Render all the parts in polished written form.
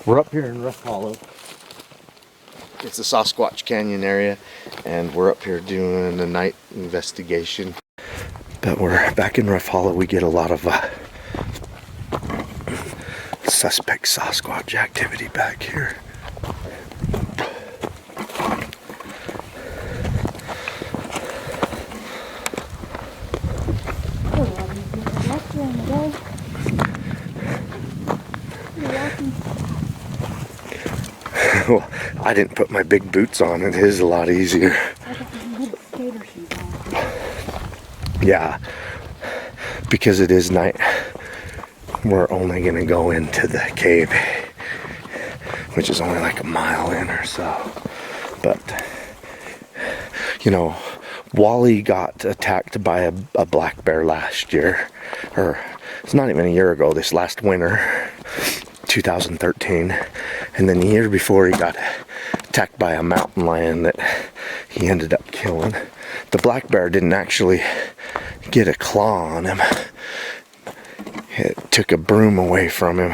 We're up here in Rough Hollow. It's the Sasquatch Canyon area, and we're up here doing a night investigation. But we're back in Rough Hollow. We get a lot of suspect Sasquatch activity back here. Well, I didn't put my big boots on. It is a lot easier. Yeah, because it is night. We're only going to go into the cave, which is only like a mile in or so. But, you know, Wally got attacked by a black bear last year. Or, it's not even a year ago, this last winter, 2013. And then the year before, he got attacked by a mountain lion that he ended up killing. The black bear didn't actually get a claw on him. It took a broom away from him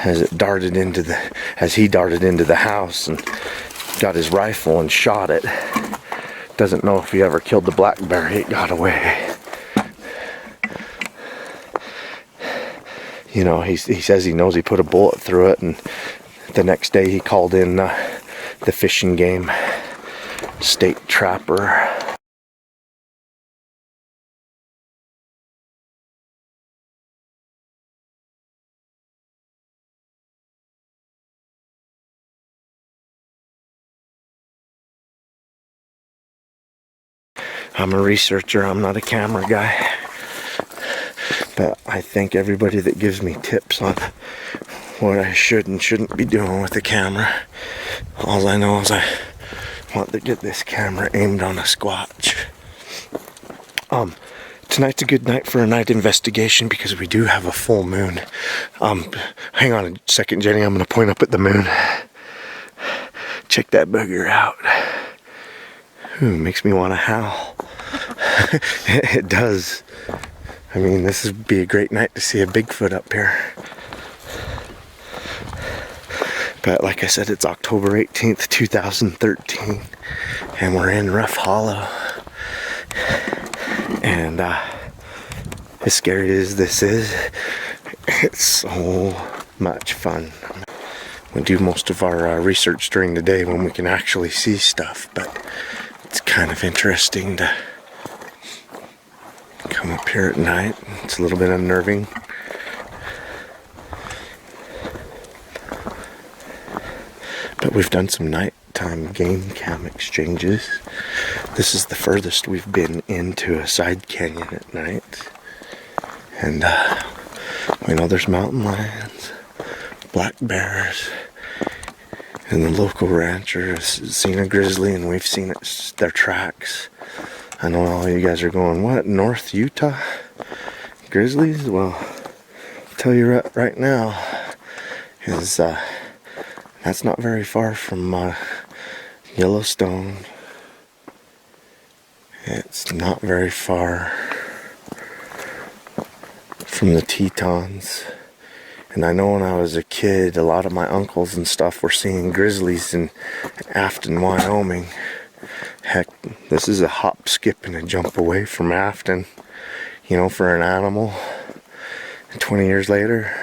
as he darted into the house and got his rifle and shot it. Doesn't know if he ever killed the black bear. It got away. You know, he says he knows he put a bullet through it, and the next day he called in the Fish and Game state trapper. I'm a researcher, I'm not a camera guy. But I thank everybody that gives me tips on what I should and shouldn't be doing with the camera. All I know is I want to get this camera aimed on a squatch. Tonight's a good night for a night investigation because we do have a full moon. Hang on a second, Jenny. I'm going to point up at the moon. Check that booger out. Ooh, makes me want to howl. It does. I mean, this would be a great night to see a Bigfoot up here. But like I said, it's October 18th, 2013, and we're in Rough Hollow. And as scary as this is, it's so much fun. We do most of our research during the day when we can actually see stuff, but it's kind of interesting to come up here at night. It's a little bit unnerving. But we've done some nighttime game cam exchanges. This is the furthest we've been into a side canyon at night. And we know there's mountain lions, black bears, and the local rancher has seen a grizzly, and we've seen their tracks. I know all you guys are going, what, North Utah? Grizzlies? Well, I'll tell you right now, is that's not very far from Yellowstone. It's not very far from the Tetons. And I know when I was a kid, a lot of my uncles and stuff were seeing grizzlies in Afton, Wyoming. Heck, this is a hop, skip, and a jump away from Afton, you know, for an animal. And 20 years later,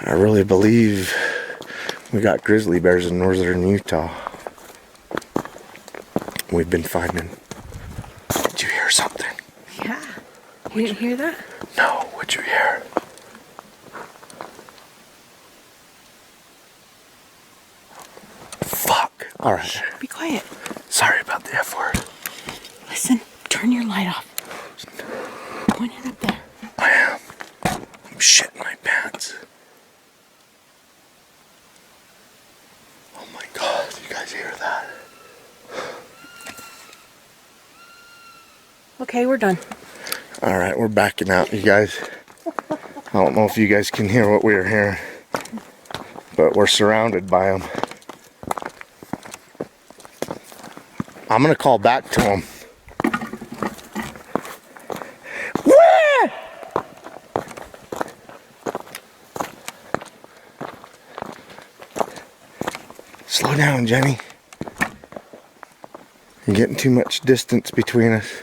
I really believe we got grizzly bears in northern Utah. We've been finding. Did you hear something? Yeah. You didn't hear that? No, what'd you hear? Fuck. Alright. Shh, be quiet. Sorry about the F word. Listen, turn your light off. Point it up there. I am. I'm shitting my pants. Oh my god, you guys hear that? Okay, we're done. Alright, we're backing out, you guys. I don't know if you guys can hear what we're hearing, but we're surrounded by them. I'm gonna call back to them. down, Jenny. You're getting too much distance between us.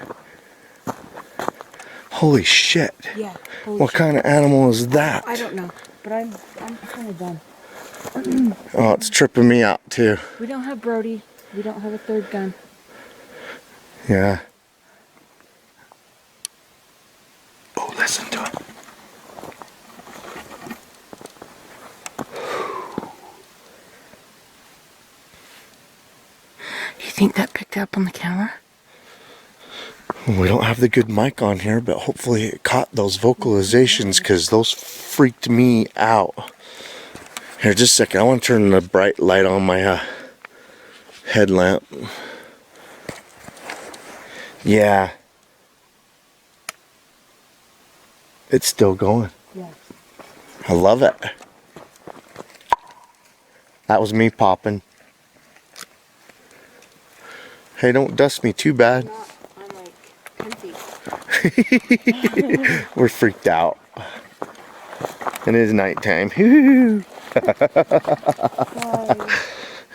Holy shit. Yeah. What kind of animal is that? I don't know, but I'm kind of done. Oh, it's tripping me out too. We don't have Brody. We don't have a third gun. Yeah. Oh, listen to it. You think that picked up on the camera? We don't have the good mic on here, but hopefully it caught those vocalizations because those freaked me out. Here, just a second. I want to turn the bright light on my headlamp. Yeah. It's still going. Yeah. I love it. That was me popping. Hey, don't dust me too bad. I'm like 10 feet. We're freaked out. It is nighttime.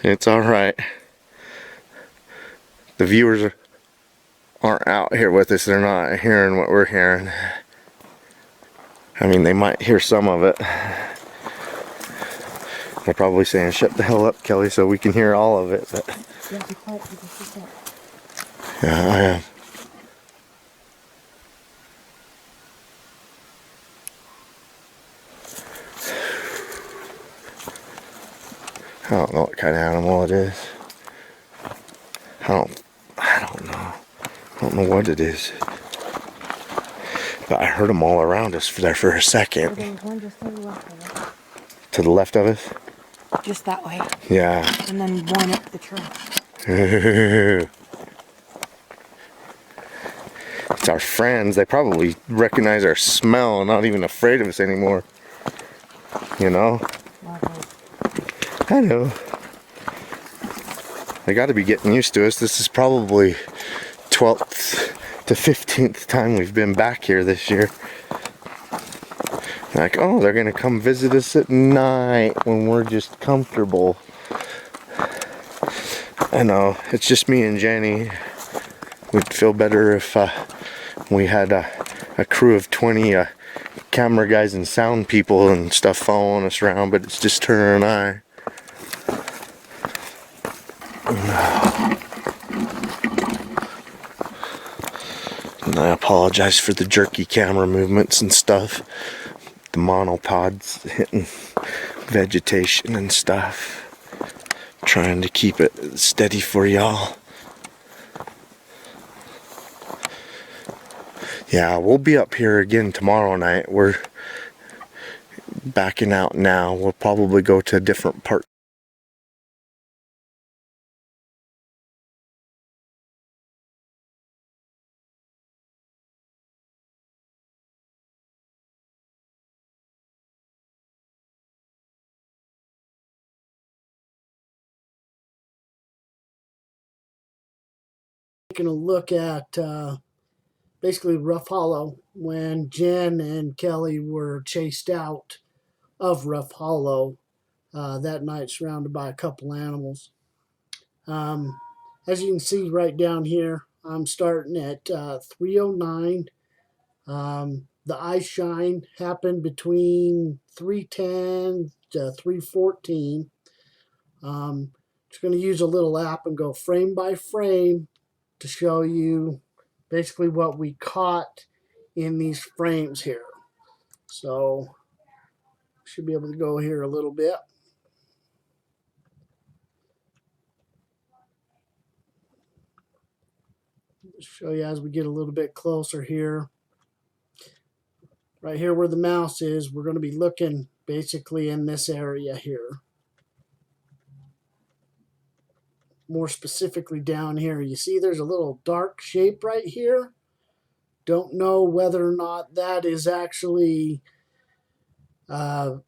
It's alright. The viewers aren't out here with us. They're not hearing what we're hearing. I mean, they might hear some of it. They're probably saying, shut the hell up, Kelly, so we can hear all of it. But Yeah, be quiet. You just sit there. yeah, I am. I don't know what kind of animal it is. I don't know. I don't know what it is. But I heard them all around us there for a Oh, second. there was one just to the left of us. To the left of us? Just that way. Yeah. And then one up the trail. It's our friends. They probably recognize our smell, not even afraid of us anymore. You know? I know. They got to be getting used to us. This is probably 12th to 15th time we've been back here this year. Like, oh, they're going to come visit us at night when we're just comfortable. I know, it's just me and Jenny. We'd feel better if we had a crew of 20 camera guys and sound people and stuff following us around, but it's just her and I. And I apologize for the jerky camera movements and stuff. The monopods hitting vegetation and stuff. Trying to keep it steady for y'all. Yeah, we'll be up here again tomorrow night. We're backing out now. We'll probably go to a different part. Taking a look at basically Rough Hollow when Jen and Kelly were chased out of Rough Hollow that night, surrounded by a couple animals. As you can see right down here, I'm starting at 3:09. The eye shine happened between 3:10 to 3:14. Just going to use a little app and go frame by frame to show you basically what we caught in these frames here. So should be able to go here a little bit. Show you as we get a little bit closer here. Right here where the mouse is, we're going to be looking basically in this area here. More specifically down here. You see there's a little dark shape right here. Don't know whether or not that is actually shadow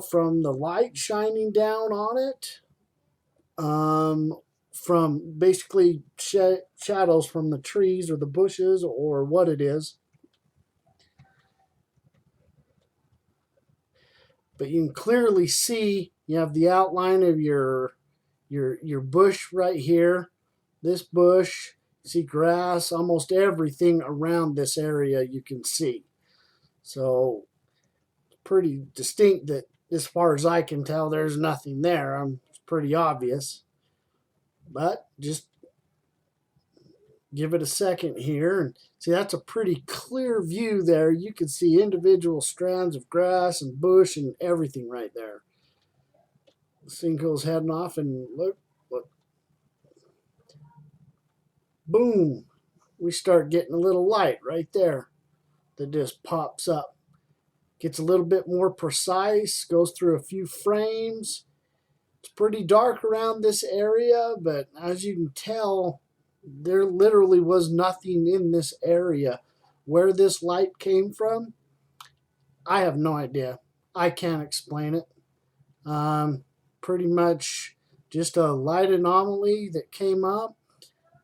from the light shining down on it. From basically shadows from the trees or the bushes or what it is. But you can clearly see You have the outline of your bush right here. This bush, see grass, almost everything around this area you can see. So pretty distinct that as far as I can tell, there's nothing there. It's pretty obvious. But just give it a second here. And see, that's a pretty clear view there. You can see individual strands of grass and bush and everything right there. The sinkhole's heading off, and look. Boom. We start getting a little light right there that just pops up. Gets a little bit more precise, goes through a few frames. It's pretty dark around this area, but as you can tell, there literally was nothing in this area. Where this light came from, I have no idea. I can't explain it. Pretty much just a light anomaly that came up.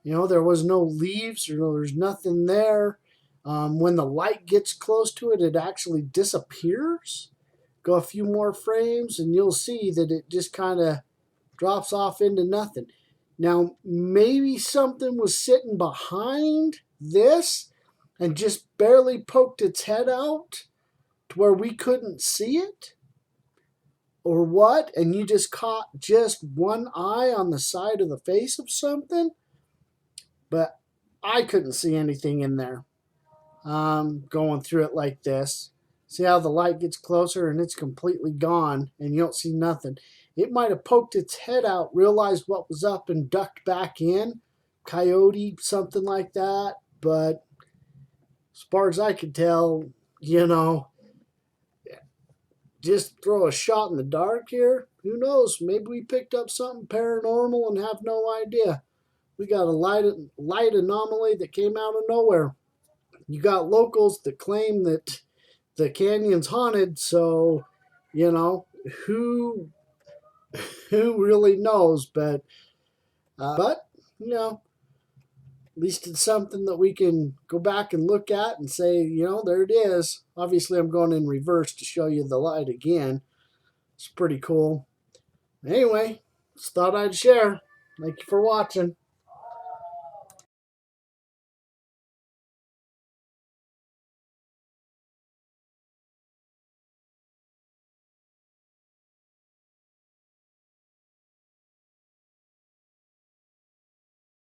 You know, there was no leaves, or there's nothing there. When the light gets close to it, it actually disappears. Go a few more frames, and you'll see that it just kind of drops off into nothing. Now, maybe something was sitting behind this and just barely poked its head out to where we couldn't see it. Or what? And you just caught just one eye on the side of the face of something? But I couldn't see anything in there. Going through it like this. See how the light gets closer and it's completely gone and you don't see nothing. It might have poked its head out, realized what was up, and ducked back in. Coyote, something like that. But as far as I could tell, you know, just throw a shot in the dark here. Who knows? Maybe we picked up something paranormal and have no idea. We got a light anomaly that came out of nowhere. You got locals that claim that the canyon's haunted, so, you know, who really knows? But you know, at least it's something that we can go back and look at and say, you know, there it is. Obviously, I'm going in reverse to show you the light again. It's pretty cool. Anyway, just thought I'd share. Thank you for watching.